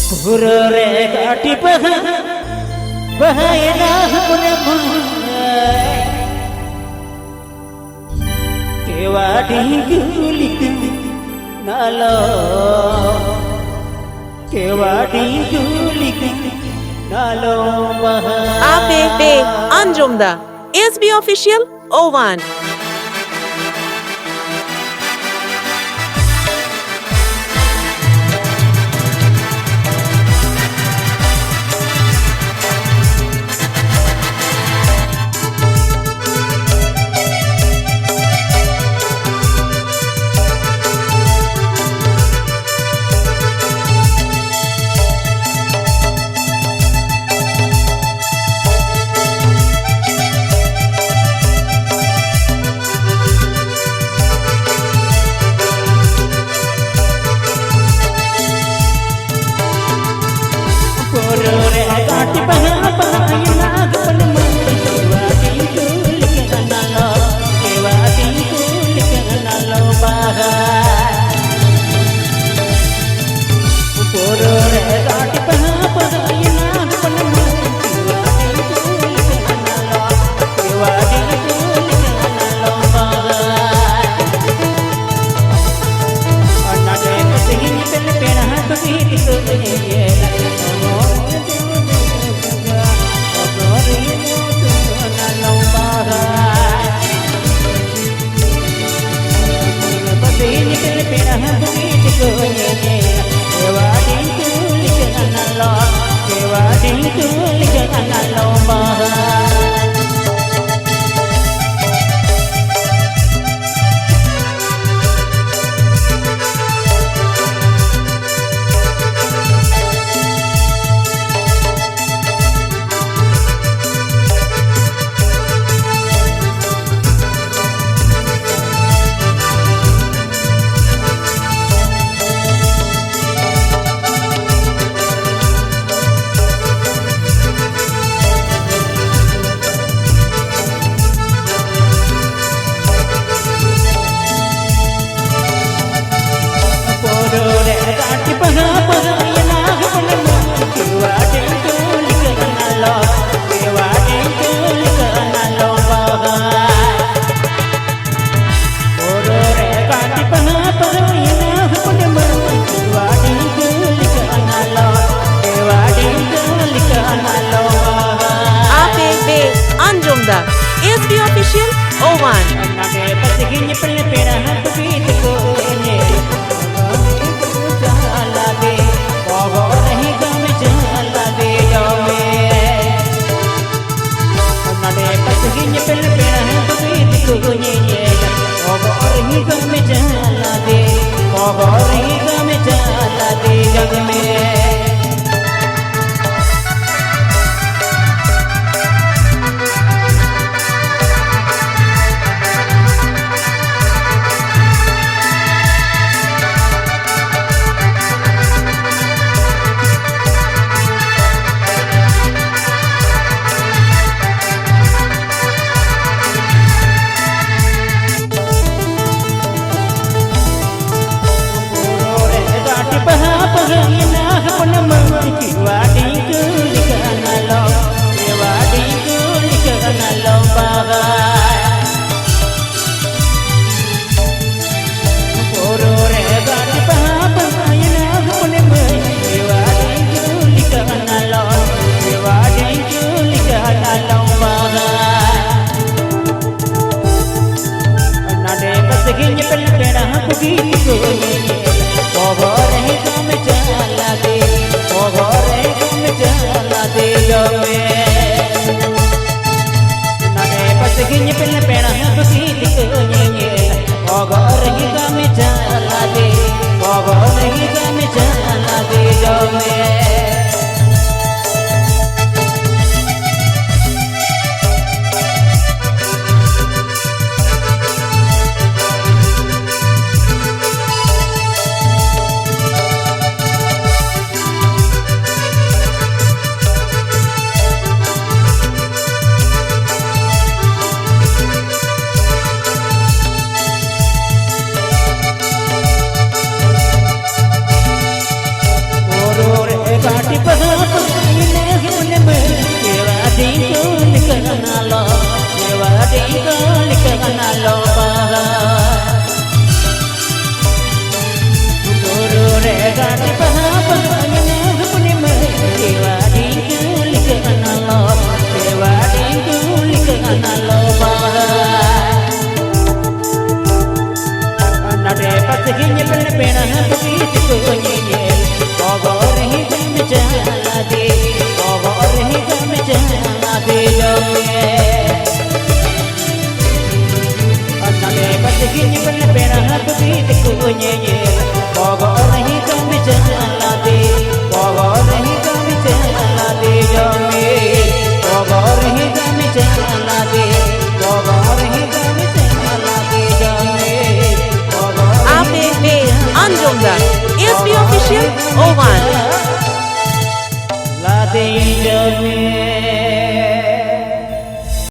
Purore kati bahaya punemai kewadi gulik nalo kewadi gulik nalo bahaya APP Anjumda SB Official O1 SB Official O1 bahaya काटी पहापन अयना हुकुने में केवा tingkulik analo kewa tingkulik analo nade pathinya pena pena piti konye gogor hi gam chala de gogor hi gam chala de nade pathinya pena pena piti konye gogor hi gam chala de gogor hi gam chala de gogor hi gam chala de gogor hi gam chala de Ape Anjomda. ASB Official 01. La de